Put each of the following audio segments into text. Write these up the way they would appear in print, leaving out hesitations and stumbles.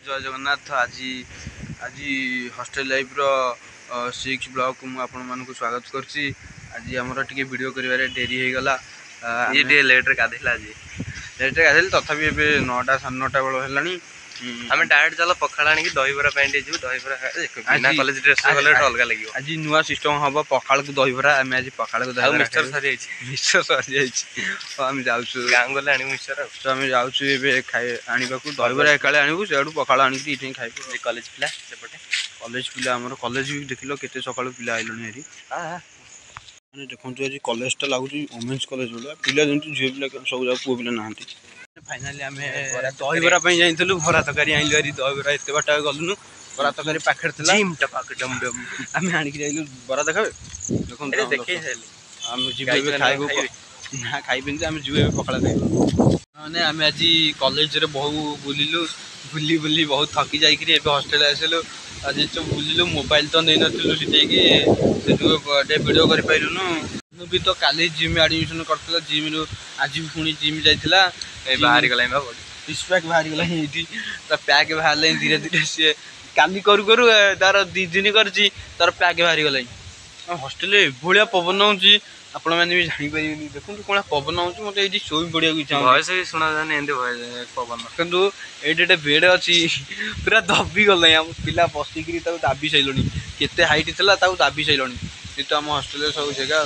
जय जगन्नाथ। आज आज हॉस्टेल लाइफ रो 6 ब्लॉग को मुझे आपण स्वागत करछि। आज हमर टिके वीडियो करिवारे डेरी हो गला। ये टे लेट रे गाधेला। आज लेट रे गाधेल तथापि एबे 9टा 9:30 बेल हेलानी। हमें डायरेक्ट चलो पखाड़ा आनी दही बरा पैंट जीव दही बरा बिना कॉलेज ड्रेस वाले अलग लगियो। आज नुआ सिस्टम हबो पखाड़ को दही बरा। हम आज पखाड़ को दही बरा मिक्सचर सरी आइछि। मिक्सचर सरी आइछि। हम जाउछु गांव गले आनी मिक्सचर। तो हम जाउछु एबे खाइ आनिबा को दही बरा एकाले आनिबु सेडू पखाड़ आनी कि इठे खाइबो। कॉलेज पिला सेपटे कॉलेज पिला हमर कॉलेज भी देखिलो केते सकाळ पिला आइलोनी हेरी। माने देखंतु आज कॉलेज ता लागुची वोमेन्स कॉलेज बोला पिला जंतु झियो पिला सब जा पुओ पिला नाहंती। फाइनली आम दही बरा जाइलु बरा तकारी आइलु हरी दही बरा एत बाट गलुनु बरा तकारी पाखर थिला जिम टपाक डम डम आम आनी जाइलु बरा देखाबे देखन देखै हेले हम जिबे खाइबो ना खाइबिन जे हम जिबे पखला खाइबो। माने हम आज कॉलेज रे बहु बुलिलु बुली बुली बहुत थकी जाई कि एबे हॉस्टल आसेलु। आज जो बुलिलु मोबाइल तो नै नथिलु सिटे कि से जो वीडियो करि पाइलुनु भी तो काली जिम एडमिशन करथला। जिम रो आज भी पुणी जिम जाइथिला ए बाहर गलाइ बा बॉडी डिस्पैक बाहर गला एठी त पैक बाहर ले धीरे धीरे से काली करू करू तार 2 दिन करची तार पैक बाहर गला। हॉस्टल भलिया पवन होची आपण माने भी जानि परिबेनी। देखु कोना पवन होची मते एठी सोई पडिया इच्छा वॉइस भी सुना जाने एंदे वॉइस पवन किंतु एटे बेड अछि पूरा दबी गले। हम पिला बसी करी ताऊ दाबी सैलोनी केते हाइट थिला ताऊ दाबी सैलोनी। ये तो हम हॉस्टल सब जगह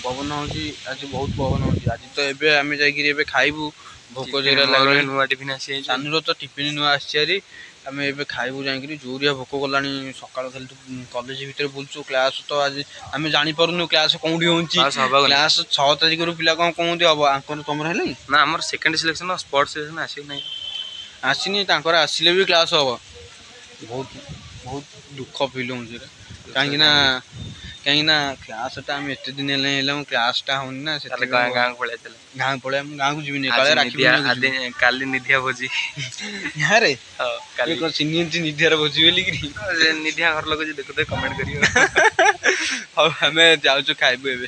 पवन होची आज बहुत पवन होची। आज तो एबे हम जाई कि एबे खाइबू भोक जेरा लागले नुआ टिफिन आसी सानुरो तो टिफिन नुआ आसी आम एबे खाइबू जाई जोरिया भोक गलानी। सकाळ खाली कॉलेज भीतर बुलचु क्लास तो आज आम जानि परनु क्लास कोंडी होंची क्लास 6 तारिख रु पिला कोंडी हबो आंकर तमर हेलै ना हमर सेकंड सिलेक्शन स्पोर्ट्स सिलेक्शन आसी नै आसीनी तांकर आसिले भी क्लास हबो। बहुत बहुत दुख फील होंची रे कहीं ना क्लास टा हम एते दिन हेले क्लास टा होन ना से गांव गांव पळे चले गांव पळे हम गांव को जीवनी काले राखी आदि काली निधिया भोजी यार रे हां काली को सिनियंती निधिया रे भोजी बेली कि निधिया घर लोग जे देखते कमेंट करियो। हां हमें जाउछु खाइबो एबे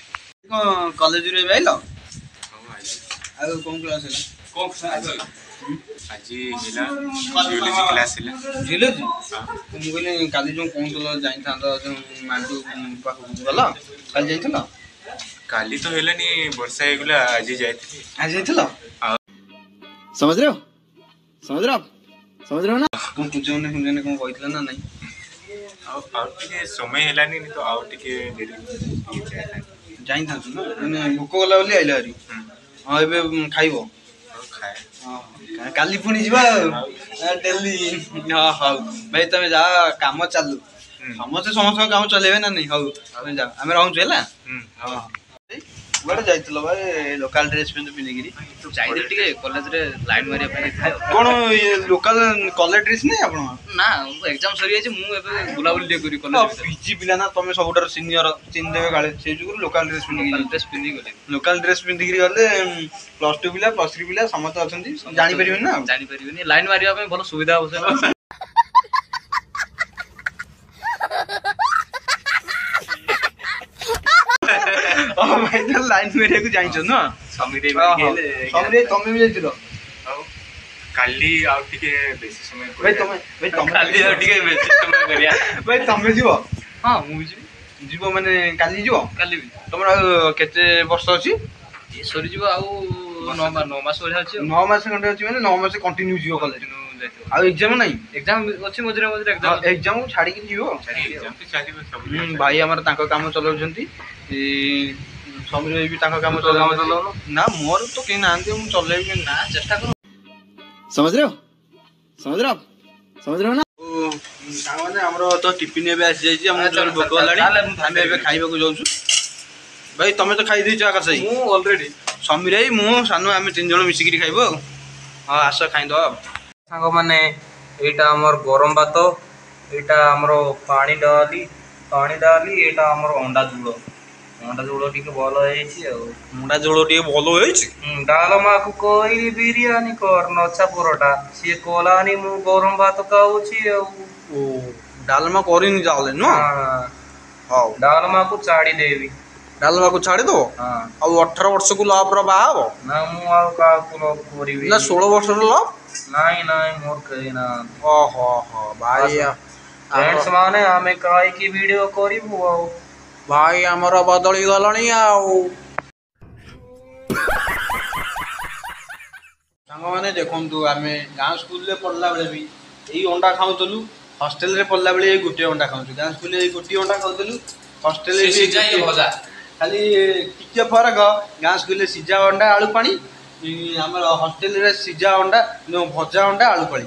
को कॉलेज रे आइलो आ कोन क्लास है कोन क्लास आज हिला जियोलॉजी क्लास हिला जियोलॉजी मु कहले काली जो कोन तलो जाई था जो मांडू पाखु गला काल जाई थलो काली तो हेलानी वर्षा हेगुला आज जाई थलो समझ रहे हो ना कोन तुजने कोन कहितला ना नहीं आ टिके समय हेलानी तो आ टिके देरी जाई था ना भूख गला बोली आइला हरी। हां एबे खाइबो खाए हां काली पुणी जीवा डेली। हां हां भाई तमे जा काम चालू समस्त समस्त काम चलेबे ना नहीं। हाउ तमे जा हम रहू छला। हां बड़ जाइतलो भाई लोकल ड्रेस पिंदिगिरी तो जाइदे टिके कॉलेज रे लाइन मारिया पे खाय कोन ये लोकल कॉलेज ड्रेस नहीं आपण ना एग्जाम सरी आछि मु एबे बुलाबुली दे करी कॉलेज पीजी पिला ना तमे सबुटर सीनियर चिन देबे गाले से जुगुर लोकल ड्रेस पिंदी गले लोकल ड्रेस पिंदिगिरी गले +2 पिला +3 पिला समस्त अछंती जानि परिबे ना जानि परिबेनी लाइन मारिया पे भलो सुविधा होसे ओ भाई तो लाइन मेरे को जाई छ न समीरे गेले समीरे तमे भी जाइतिलो काली आउ टिके बेसी समय भाई तमे काली आउ टिके बेसी समय करिया भाई तमे जीवो हां मु जीवो माने काली जीवो काली भी तमरा केते वर्ष अछि ए सरी जीवो आउ 9 मास होले अछि 9 मास खंडे अछि माने 9 मास कंटिन्यू जीवो कॉलेज आ एग्जाम नहीं एग्जाम अछि मजरे मजरे एग्जाम एग्जाम छाड़ी कि जीवो एग्जाम तो चालिबो सब भाई हमर तांको काम चलाउछंती समीर भी तांको काम चलाउ ना मोर तो के नांदे मु चलेबे ना चेष्टा करू। समझ रहे हो ना माने हमरो तो टिफिन एबे आसी जाई छी हम जोर भोक लाडी हम एबे खाइबा को जाउछु। भाई तमे तो खाइ दैछ आकाश मु ऑलरेडी समीर भाई मु सानु हम 3 जण मिसिकिरी खाइबो। हां आस खाइ दो सांग माने एटा हमर गरम भात एटा हमरो पानी डाली एटा हमर अंडा जुड़ो टिके भलो हेछि आ मुंडा जोड़ो टिके भलो हेछि डालमा को कोई बिरयानी कर नचा परोटा से कोलानी मु गरम भात खाउछि आ ओ डालमा करिनी जाले न हां डालमा को चाड़ी देवी डालमा को छाड़ी दो। हां आ 18 वर्ष को लव रो बा हो ना मु आ का को लव करिवि ना 16 वर्ष रो लव ନାଇଁ ନାଇଁ ମୋର କେହି ନା ଓହୋ ହୋ ଭାଇ ଫ୍ରେଣ୍ଡସ୍ ମାନେ ଆମେ କାହିଁକି ଭିଡ଼ିଓ କରିବୁ ଆଉ। ଭାଇ ଆମର ବଦଳି ଗଲଣି ଆଉ। ସାଙ୍ଗମାନେ ଦେଖନ୍ତୁ ଆମେ ଗାଁ ସ୍କୁଲରେ ପଢ଼ିଲା ବେଳେ ବି ଏଇ ଅଣ୍ଡା ଖାଉଥିଲୁ, ହଷ୍ଟେଲରେ ପଢ଼ିଲା ବେଳେ ଏଇ ଗୋଟିଏ ଅଣ୍ଡା ଖାଉଛୁ। ଗାଁ ସ୍କୁଲରେ ଏଇ ଗୋଟିଏ ଅଣ୍ଡା ଖାଉଥିଲୁ, ହଷ୍ଟେଲରେ ବି ଏଇ ଭଜା। ଖାଲି ଟିକେ ଫରକ, ଗାଁ ସ୍କୁଲରେ ସିଝା ଅଣ୍ଡା ଆଳୁ ପାଣି, ଆମର ହଷ୍ଟେଲରେ ସିଝା ଅଣ୍ଡା ଭଜା ଅଣ୍ଡା ଆଳୁ ପାଣି।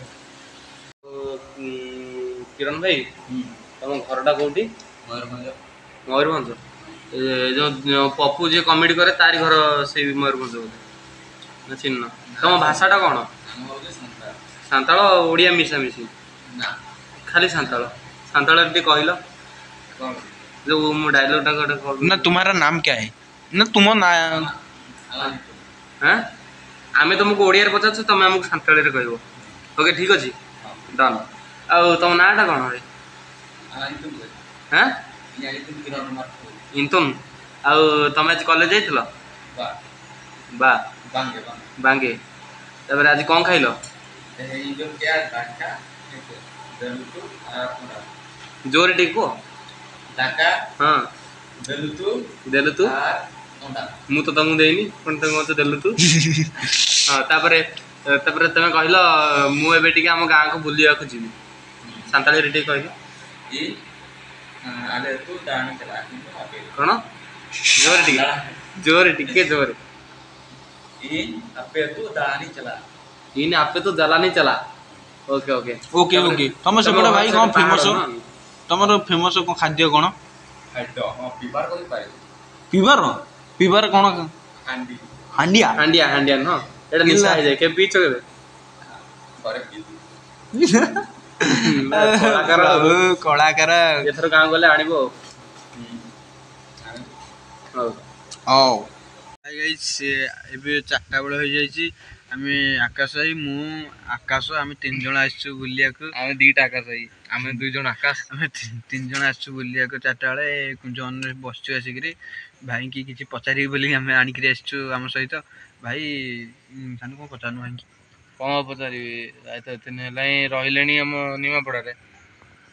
କିରଣ ଭାଇ ତମ ଘରଟା କୋଉଠି? ମୟୂରଭଞ୍ଜ। ଯୋଉ ପପୁ ଯିଏ କମେଡି କରେ ତାରି ଘର ସେଇ ମୟୂରଭଞ୍ଜ ବୋଧେ ନା ଚିହ୍ନ? ତମ ଭାଷାଟା କ'ଣ? ସାନ୍ତାଳ ଓଡ଼ିଆ ମିଶାମିଶି? ଖାଲି ସାନ୍ତାଳ। ସାନ୍ତାଳରେ ଟିକେ କହିଲ ଯୋଉ ମୁଁ ଡାଇଲଗଟା ଗୋଟେ ନା ତୁମାରା ନାମ କ୍ୟା ହେ? ନା ତୁମ ନାଁ ହାଁ ଆମେ ତମକୁ ଓଡ଼ିଆରେ ପଚାରୁଛୁ, ତମେ ଆମକୁ ସାନ୍ତାଳରେ କହିବ। ଓକେ ଠିକ୍ ଅଛି, ଡନ୍। ଆଉ ତମ ନାଁଟା କ'ଣ ଭାଇ? ହାଁ ଇନ୍ତୁନ୍। ଆଉ ତମେ ଆଜି କଲେଜ ଯାଇଥିଲ? ବାଙ୍ଗେ। ତାପରେ ଆଜି କ'ଣ ଖାଇଲ? ଜୋରେ ଟିକେ କୁହ। ହଁ ଦେଲୁ ତୁ, ମୁଁ ତ ତମକୁ ଦେଇନି, ପୁଣି ତମେ କହୁଛ ଦେଲୁ ତୁ। ହଁ ତାପରେ ତମେ କହିଲ ମୁଁ ଏବେ ଟିକେ ଆମ ଗାଁକୁ ବୁଲିବାକୁ ଯିବି। ସାନ୍ତାଳିରେ ଟିକେ କହିଲ। କ'ଣ? ଜୋରେ ଟିକେ ଜୋରେ। ଇନ୍ ଆପେ ତୁ ଜଲାନି ଚଲା। Okay okay okay okay. ତମ ସେପଟେ ଭାଇ କ'ଣ ଫେମସ୍? ତମର ଫେମସ୍ କ'ଣ ଖାଦ୍ୟ କ'ଣ? ପିଇବାର କ'ଣ? ହାଣ୍ଡିଆ। ହାଣ୍ଡିଆ ନୁହଁ, ଏଇଟା ନିଶା ହେଇଯାଏ। କେବେ ପିଇଛ କେବେ? କଳାକାର। ଏଥର ଗାଁ ଗଲେ ଆଣିବ ଆଉ। ହଉ ଏବେ 4ଟା ବେଳ ହେଇଯାଇଛି। ଆମେ ଆକାଶ ଭାଇ, ମୁଁ, ଆକାଶ, ଆମେ 3 ଜଣ ଆସିଛୁ ବୁଲିବାକୁ। ଆମେ 2ଟା ଆକାଶ ଭାଇ, ଆମେ 2 ଜଣ ଆକାଶ। ଆମେ 3 ଜଣ ଆସିଛୁ ବୁଲିବାକୁ 4ଟା ବେଳେ। କୁଞ୍ଜନରେ ବସିଛୁ ଆସିକିରି, ଭାଇଙ୍କି କିଛି ପଚାରିବି ବୋଲି ଆମେ ଆଣିକିରି ଆସିଛୁ ଆମ ସହିତ। ଭାଇ ସାନୁ କ'ଣ ପଚାରୁନୁ ଭାଇଙ୍କି? କ'ଣ ପଚାରିବି, ଭାଇ ତ ଏତେ ଦିନ ହେଲାଣି ରହିଲେଣି ଆମ ନିମାପଡ଼ାରେ।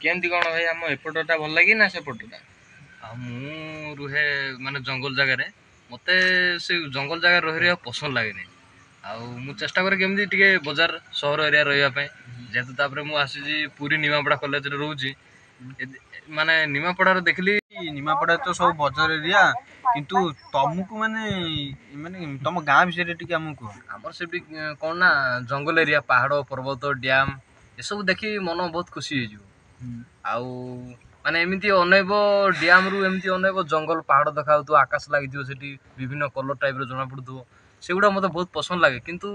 କେମିତି କ'ଣ ଭାଇ ଆମ ଏପଟଟା ଭଲ ଲାଗେ ନା ସେପଟଟା? ଆଉ ମୁଁ ରୁହେ ମାନେ ଜଙ୍ଗଲ ଜାଗାରେ, ମୋତେ ସେ ଜଙ୍ଗଲ ଜାଗାରେ ରହିବାକୁ ପସନ୍ଦ ଲାଗେନି। ଆଉ ମୁଁ ଚେଷ୍ଟା କରେ କେମିତି ଟିକେ ବଜାର ସହର ଏରିଆ ରହିବା ପାଇଁ। ଯେହେତୁ ତାପରେ ମୁଁ ଆସିଛି ପୁରୀ ନିମାପଡ଼ା କଲେଜରେ ରହୁଛି, ମାନେ ନିମାପଡ଼ାରେ ଦେଖିଲି ନିମାପଡ଼ାରେ ତ ସବୁ ବଜାର ଏରିଆ, କିନ୍ତୁ ତମକୁ ମାନେ ତମ ଗାଁ ବିଷୟରେ ଟିକେ ଆମକୁ କୁହ। ଆମର ସେଠି କ'ଣ ନା ଜଙ୍ଗଲ ଏରିଆ, ପାହାଡ଼ ପର୍ବତ ଡ୍ୟାମ୍ ଏସବୁ ଦେଖି ମନ ବହୁତ ଖୁସି ହେଇଯିବ। ଆଉ ମାନେ ଏମିତି ଅନେଇବ ଡ୍ୟାମ୍ରୁ, ଏମିତି ଅନେଇବ ଜଙ୍ଗଲ ପାହାଡ଼ ଦେଖାଯାଉଥିବ, ଆକାଶ ଲାଗିଥିବ, ସେଠି ବିଭିନ୍ନ କଲର୍ ଟାଇପ୍ର ଜଣାପଡ଼ୁଥିବ। ସେଗୁଡ଼ା ମୋତେ ବହୁତ ପସନ୍ଦ ଲାଗେ। କିନ୍ତୁ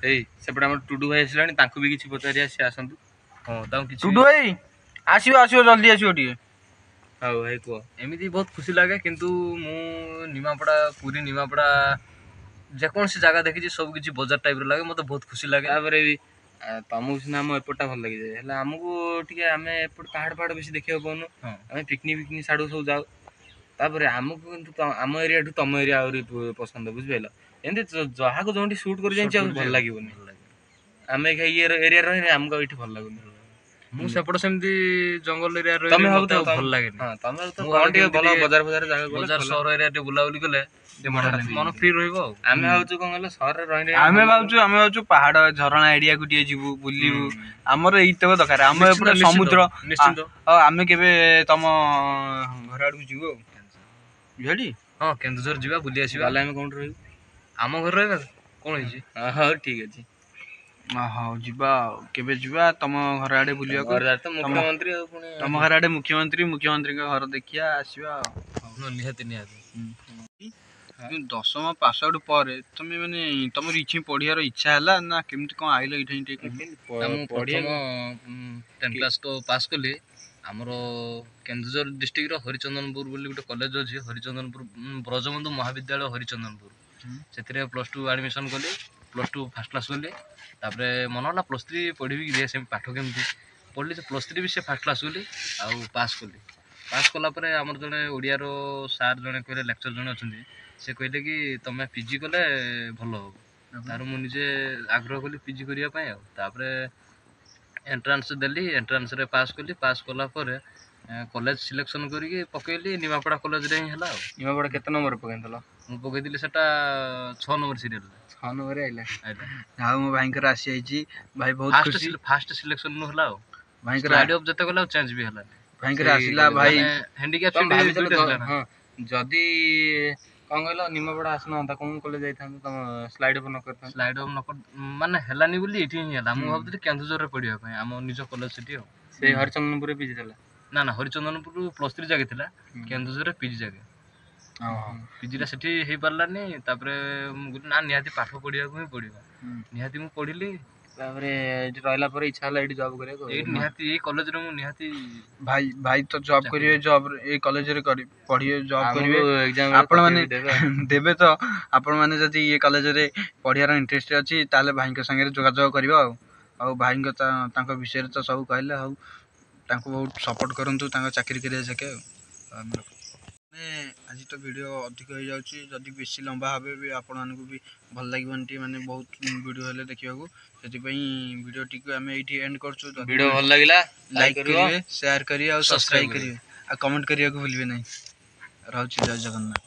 ଏଇ ସେପଟେ ଆମର ଟୁଡୁ ଭାଇ ଆସିଲାଣି, ତାଙ୍କୁ ବି କିଛି ପଚାରିବା, ସିଏ ଆସନ୍ତୁ। ହଁ ତାଙ୍କୁ କିଛି। ଟୁଡୁ ଭାଇ ଆସିବ ଜଲ୍ଦି ଆସିବ ଟିକେ। ହଉ ଭାଇ କୁହ। ଏମିତି ବହୁତ ଖୁସି ଲାଗେ। କିନ୍ତୁ ମୁଁ ନିମାପଡ଼ା, ପୁରୀ ନିମାପଡ଼ା ଯେକୌଣସି ଜାଗା ଦେଖିଛି ସବୁ କିଛି ବଜାର ଟାଇପ୍ର ଲାଗେ, ମୋତେ ବହୁତ ଖୁସି ଲାଗେ। ତାପରେ ବି ତମକୁ ସିନା ଆମ ଏପଟଟା ଭଲ ଲାଗିଯାଏ, ହେଲେ ଆମକୁ ଟିକେ ଆମେ ଏପଟେ ପାହାଡ଼ ବେଶୀ ଦେଖିବାକୁ ପାଉନୁ। ଆମେ ପିକନିକ୍ ସାଡ଼କୁ ସବୁ ଯାଉ। ତାପରେ ଆମକୁ କିନ୍ତୁ ଆମ ଏରିଆଠୁ ତମ ଏରିଆ ଆହୁରି ପସନ୍ଦ, ବୁଝିପାରିଲ? ଏମିତି ଯାହାକୁ ଯେଉଁଠି ସୁଟ୍ କରି ଜାଣିଛି ଆଉ ଭଲ ଲାଗିବନି। ଆମେ ଏରିଆରେ ରହିଲେ ଆମକୁ ଆଉ ଏଇଠି ଭଲ ଲାଗୁନି। ମୁଁ ସେପଟେ ସେମିତି ଜଙ୍ଗଲ ଏରିଆ ରହିଲେ ମୋତେ ଆଉ ଭଲ ଲାଗେନି। ବଜାର ସହର ଏରିଆ ଟିକେ ବୁଲାବୁଲି କଲେ ମନ ଫ୍ରି ରହିବ। ଆଉ ଆମେ ଭାବୁଛୁ କ'ଣ କହିଲ, ସହରରେ ରହିଲେ ଆମେ ଭାବୁଛୁ ପାହାଡ଼ ଝରଣା ଏରିଆକୁ ଟିକେ ଯିବୁ, ବୁଲିବୁ। ଆମର ଏଇତକ ଦରକାର। ଆମ ଏପଟେ ସମୁଦ୍ର ନିଶ୍ଚିନ୍ତ। ଆଉ ଆମେ କେବେ ତମ ଘର ଆଡ଼କୁ ଯିବୁ ଆଉ। ବୁଝିଲି। ହଁ କେନ୍ଦୁଝର ଯିବା, ବୁଲି ଆସିବା। ଗଲେ ଆମେ କୋଉଠି ରହିବୁ? ଆମ ଘରେ ରହିବା। କ'ଣ ହେଇଛି? ହଉ ଠିକ୍ ଅଛି। ହଉ ଯିବା ଆଉ। କେବେ ଯିବା ତମ ଘର ଆଡ଼େ ବୁଲିବାକୁ? ମୁଖ୍ୟମନ୍ତ୍ରୀ ଆଉ ପୁଣି ତମ ଘର ଆଡ଼େ ମୁଖ୍ୟମନ୍ତ୍ରୀଙ୍କ ଘର ଦେଖିବା, ଆସିବା ଆଉ। ନିହାତି। 10ମ ପାସ୍ ଆଉଟ୍ ପରେ ତମେ ମାନେ ତମର କିଛି ପଢ଼ିବାର ଇଚ୍ଛା ହେଲା ନା କେମିତି କ'ଣ ଆଇଲ ଏଇଠି ଟିକେ? ମୁଁ ପ୍ରଥମ 10 କ୍ଲାସ୍ ତ ପାସ୍ କଲି ଆମର କେନ୍ଦୁଝର ଡିଷ୍ଟ୍ରିକ୍ଟର ହରିଚନ୍ଦନପୁର ବୋଲି ଗୋଟେ କଲେଜ ଅଛି, ହରିଚନ୍ଦନପୁର ବ୍ରଜବନ୍ଧୁ ମହାବିଦ୍ୟାଳୟ ହରିଚନ୍ଦନପୁର। ସେଥିରେ +2 ଆଡ଼ମିସନ୍ କଲି। +2 ଫାର୍ଷ୍ଟ କ୍ଲାସ୍ କଲି। ତାପରେ ମନ ହେଲା +3 ପଢ଼ିବି କି ସେମିତି ପାଠ କେମିତି ପଢ଼ିଲି, ସେ +3 ବି ସେ ଫାର୍ଷ୍ଟ କ୍ଲାସ୍ କଲି ଆଉ ପାସ୍ କଲି। ପାସ୍ କଲା ପରେ ଆମର ଜଣେ ଓଡ଼ିଆର ସାର୍ ଜଣେ କହିଲେ, ଲେକ୍ଚର ଜଣେ ଅଛନ୍ତି, ସେ କହିଲେ କି ତମେ PG କଲେ ଭଲ ହେବ। ତାର ମୁଁ ନିଜେ ଆଗ୍ରହ କଲି ପିଜି କରିବା ପାଇଁ ଆଉ ତାପରେ ଏଣ୍ଟ୍ରାନ୍ସ ଦେଲି ଏଣ୍ଟ୍ରାନ୍ସରେ ପାସ୍ କଲି ପାସ୍ କଲା ପରେ କଲେଜ ସିଲେକ୍ସନ୍ କରିକି ପକେଇଲି ନିମାପଡ଼ା କଲେଜରେ ହିଁ ହେଲା ଆଉ ନିମାପଡ଼ା କେତେ ନମ୍ବର ପକେଇଥିଲ? ମୁଁ ପକେଇଥିଲି ସେଟା 6 ନମ୍ବର ସିରିଏଲରେ 6 ନମ୍ବର ଆଇଲା। ଆଉ ମୋ ଭାଇଙ୍କର ଆସିଯାଇଛି ଭାଇ ବହୁତ ଖୁସି ଫାଷ୍ଟ ସିଲେକ୍ସନ ହେଲା ଆଉ ଭାଇଙ୍କର ସ୍ଲାଇଡ୍ ଅଫ୍ ଯେତେ ଗଲା ଆଉ ଚେଞ୍ଜ ବି ହେଲା ଭାଇଙ୍କର ଆସିଲା ଭାଇ ହ୍ୟାଣ୍ଡିକ୍ୟାପ୍ ତମେ ଭାବିଥିଲ ଦୁଇଟା ହେଲା ନା ହଁ ଯଦି କଣ କହିଲ ନିମାପଡ଼ା ଆସିନଥାନ୍ତା କୋଉ କଲେଜ ଯାଇଥାନ୍ତ ତମ ସ୍ଲାଇଡ୍ ଅଫ୍ ନ କରିଥାନ୍ତ? ସ୍ଲାଇଡ୍ ଅଫ୍ ମାନେ ହେଲାନି ବୋଲି ଏଇଠି ହିଁ ହେଲା ମୁଁ ଭାବୁଥିଲି କେନ୍ଦୁଝରରେ ପଢିବା ପାଇଁ ଆମ ନିଜ କଲେଜ ସେଠି ଆଉ ସେଇ ହରିଚନ୍ଦନପୁରରେ ପିଜି ଥିଲା? ନା ହରିଚନ୍ଦନପୁର +3 ଜାଗେ ଥିଲା କେନ୍ଦୁଝରରେ ପିଜି ଜାଗେ ପିଜିଟା ସେଠି ହେଇପାରିଲାନି ତାପରେ ମୁଁ କହିଲି ନା ନିହାତି ପାଠ ପଢିବାକୁ ହିଁ ପଡିବ ନିହାତି ମୁଁ ପଢିଲି ତାପରେ ଏଠି ରହିଲା ପରେ ଇଚ୍ଛା ହେଲା ଏଇଠି ଜବ୍ କରିବାକୁ ଏଇଠି ନିହାତି ଏଇ କଲେଜରେ ମୁଁ ନିହାତି ଭାଇ ତ ଜବ୍ କରିବେ ଜବ୍ ଏଇ କଲେଜରେ ପଢିବେ ଜବ୍ କରିବେ ଆପଣମାନେ ଦେବେ ତ ଆପଣମାନେ ଯଦି ଇଏ କଲେଜରେ ପଢ଼ିବାର ଇଣ୍ଟରେଷ୍ଟ ଅଛି ତାହେଲେ ଭାଇଙ୍କ ସାଙ୍ଗରେ ଯୋଗାଯୋଗ କରିବ ଆଉ ଭାଇଙ୍କ ତାଙ୍କ ବିଷୟରେ ତ ସବୁ କହିଲେ ଆଉ ତାଙ୍କୁ ବହୁତ ସପୋର୍ଟ କରନ୍ତୁ ତାଙ୍କ ଚାକିରି କରିବା ଯାକେ ଆଉ ଆଜି ତ ଭିଡ଼ିଓ ଅଧିକ ହେଇଯାଉଛି ଯଦି ବେଶୀ ଲମ୍ବା ହେବେ ବି ଆପଣମାନଙ୍କୁ ବି ଭଲ ଲାଗିବନି ଟିକେ ମାନେ ବହୁତ ଭିଡ଼ିଓ ହେଲେ ଦେଖିବାକୁ ସେଥିପାଇଁ ଭିଡ଼ିଓଟିକୁ ଆମେ ଏଇଠି ଏଣ୍ଡ କରୁଛୁ ଭିଡ଼ିଓ ଭଲ ଲାଗିଲା ଲାଇକ୍ କରିବେ ସେୟାର କରିବେ ଆଉ ସବସ୍କ୍ରାଇବ୍ କରିବେ ଆଉ କମେଣ୍ଟ କରିବାକୁ ଭୁଲିବେ ନାହିଁ ରହୁଛି ଜୟ ଜଗନ୍ନାଥ।